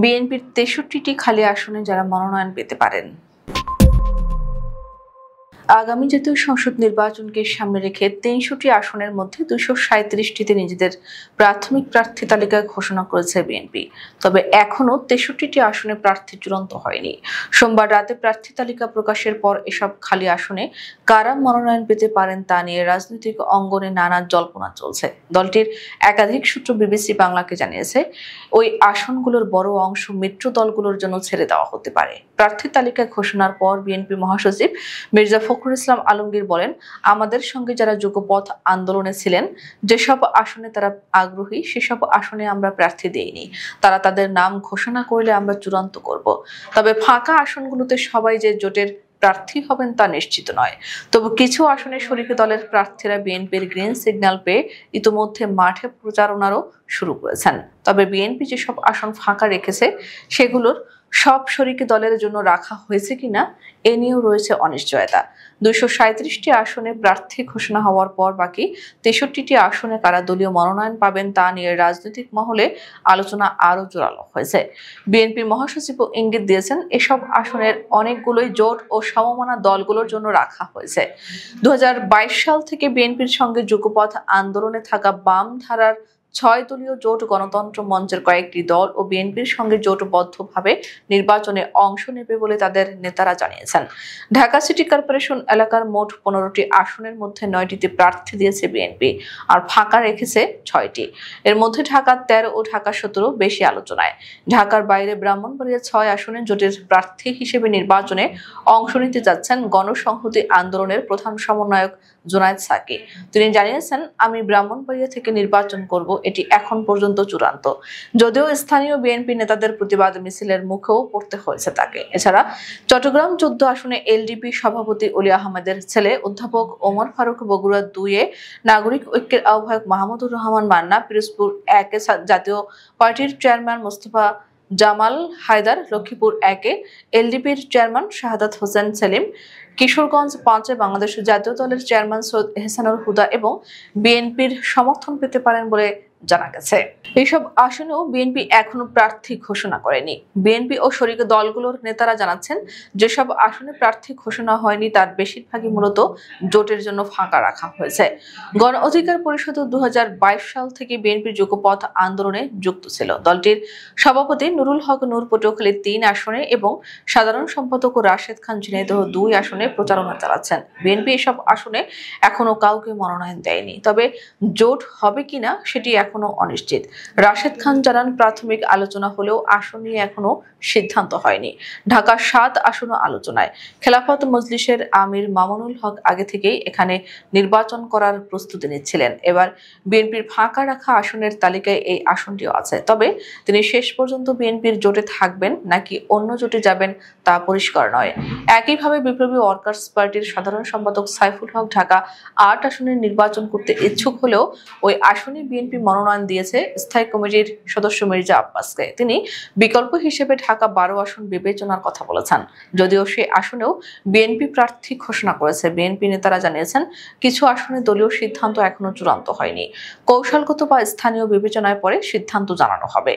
বিএনপির ৬৩টি খালি আসনে যারা মনোনয়ন পেতে পারেন। আগামী জাতীয় সংসদ নির্বাচনকে সামনে রেখে ৩০০টি আসনের মধ্যে ২৩৭টিতে নিজেদের প্রাথমিক প্রার্থী তালিকা ঘোষণা করেছে বিএনপি। তবে এখনো ৬৩টি আসনে প্রার্থী চূড়ান্ত হয়নি। সোমবার রাতে প্রার্থী তালিকা প্রকাশের পর এসব খালি আসনে কারা মনোনয়ন পেতে পারেন তা নিয়ে রাজনৈতিক অঙ্গনে নানা জল্পনা চলছে। দলটির একাধিক সূত্র বিবিসি বাংলাকে জানিয়েছে, ওই আসনগুলোর বড় অংশ মিত্র দলগুলোর জন্য ছেড়ে দেওয়া হতে পারে। প্রার্থী তালিকা ঘোষণার পর বিএনপি মহাসচিব মির্জা ফখরুল ইসলাম আলমগীর বলেন, আমাদের সঙ্গে যারা যুগপথ আন্দোলনে ছিলেন, যেসব আসনে তারা আগ্রহী সেসব আসনে আমরা প্রার্থী দেইনি। তারা তাদের নাম ঘোষণা করলে আমরা চূড়ান্ত করব। তবে ফাঁকা আসনগুলোতে সবাই যে জোটের প্রার্থী হবেন তা নিশ্চিত নয়। তবে কিছু আসনে শরিক দলের প্রার্থীরা বিএনপির গ্রিন সিগন্যাল পেয়ে ইতিমধ্যে মাঠে প্রচারণারও শুরু করেছেন। তবে বিএনপি যেসব আসন ফাঁকা রেখেছে সেগুলোর সব শরিকি দলের জন্য রাখা হয়েছে কিনা এ নিয়েও রয়েছে অনিশ্চয়তা। ২৩৭টি আসনে প্রার্থী ঘোষণা হওয়ার পর বাকি ৬৩টি আসনে কারা দলীয় মনোনয়ন পাবেন তা নিয়ে রাজনৈতিক মহলে আলোচনা আরও জোরালো হয়েছে। বিএনপি মহাসচিবও ইঙ্গিত দিয়েছেন, এসব আসনের অনেকগুলোই জোট ও সমমনা দলগুলোর জন্য রাখা হয়েছে। ২০২২ সাল থেকে বিএনপির সঙ্গে যুগপথ আন্দোলনে থাকা বাম ধারার ৬ দলীয় জোট গণতন্ত্র মঞ্চের কয়েকটি দল ও বিএনপির সঙ্গে জোটবদ্ধভাবে নির্বাচনে অংশ নেবে বলে তাদের নেতারা জানিয়েছেন। ঢাকা সিটি কর্পোরেশন এলাকার মোট ১৫টি আসনের মধ্যে ৯টিতে প্রার্থী দিয়েছে বিএনপি, আর ফাঁকা রেখেছে ৬টি। এর মধ্যে ঢাকা ১৩ ও ঢাকা ১৭ বেশি আলোচনায়। ঢাকার বাইরে ব্রাহ্মণবাড়িয়া ৬ আসনে জোটের প্রার্থী হিসেবে নির্বাচনে অংশ নিতে যাচ্ছেন গণসংহতি আন্দোলনের প্রধান সমন্বয়ক জুনায়েদ সাকি। তিনি জানিয়েছেন, আমি ব্রাহ্মণবাড়িয়া থেকে নির্বাচন করব, এটি এখন পর্যন্ত চূড়ান্ত। যদিও স্থানীয় বিএনপি নেতাদের প্রতিবাদ মিছিলের মুখেও পড়তে হয়েছে তাকে। এছাড়া চট্টগ্রাম ১৪ আসনে এলডিপি সভাপতি অলি আহমেদের ছেলে অধ্যাপক ওমর ফারুক, বগুড়া ২-এ নাগরিক ঐক্যের আহ্বায়ক মাহমুদুর রহমান মান্না, পিরোজপুর ১-এ জাতীয় পার্টির চেয়ারম্যান মোস্তফা জামাল হায়দার, লক্ষ্মীপুর ১-এ এলডিপির চেয়ারম্যান শাহাদাত হোসেন সেলিম, কিশোরগঞ্জ ৫-এ বাংলাদেশ জাতীয় দলের চেয়ারম্যান সৈয়দ এহসানুল হুদা এবং বিএনপির সমর্থন পেতে পারেন বলে জানা গেছে। এইসব আসনেও বিএনপি এখনো প্রার্থী ঘোষণা করেনি। বিএনপি ও শরিক দলগুলোর নেতারা জানাচ্ছেন, যেসব আসনে প্রার্থী ঘোষণা হয়নি তার বেশিরভাগই মূলত জোটের জন্য ফাঁকা রাখা হয়েছে। গণ অধিকার পরিষদ ২০২২ সাল থেকে বিএনপির যুগপথ আন্দোলনে যুক্ত ছিল। দলটির সভাপতি নুরুল হক নূর পটুয়াখালী ৩ আসনে এবং সাধারণ সম্পাদক রাশেদ খান ঝিনাইদহ ২ আসনে প্রচারণা চালাচ্ছেন। বিএনপি এসব আসনে এখনো কাউকে মনোনয়ন দেয়নি। তবে জোট হবে কিনা সেটি এখনো অনিশ্চিত। রাশেদ খান জানান, প্রাথমিক আলোচনা হলেও আসন নিয়ে এখনো সিদ্ধান্ত হয়নি। ঢাকা ৭ আসনও আলোচনায়। খেলাফত মজলিসের আমির মামুনুল হক আগে থেকেই এখানে নির্বাচন করার প্রস্তুতি নিচ্ছিলেন। এবার বিএনপির ফাঁকা রাখা আসনের তালিকায় এই আসনটিও আছে। তবে তিনি শেষ পর্যন্ত বিএনপির জোটে থাকবেন নাকি অন্য জোটে যাবেন তা পরিষ্কার নয়। একইভাবে বিপ্লবী ওয়ার্কার্স পার্টির সাধারণ সম্পাদক সাইফুল হক ঢাকা ৮ আসনের নির্বাচন করতে ইচ্ছুক হলেও ওই আসনে বিএনপি মনোনয়ন দিয়েছে স্থায়ী কমিটির সদস্য মির্জা আব্বাসকে। তিনি বিকল্প হিসেবে ঢাকা ১২ আসন বিবেচনার কথা বলেছেন। যদিও সেই আসনেও বিএনপি প্রার্থী ঘোষণা করেছে। বিএনপি নেতারা জানিয়েছেন, কিছু আসনে দলীয় সিদ্ধান্ত এখনো চূড়ান্ত হয়নি। কৌশলগত বা স্থানীয় বিবেচনায় পরে সিদ্ধান্ত জানানো হবে।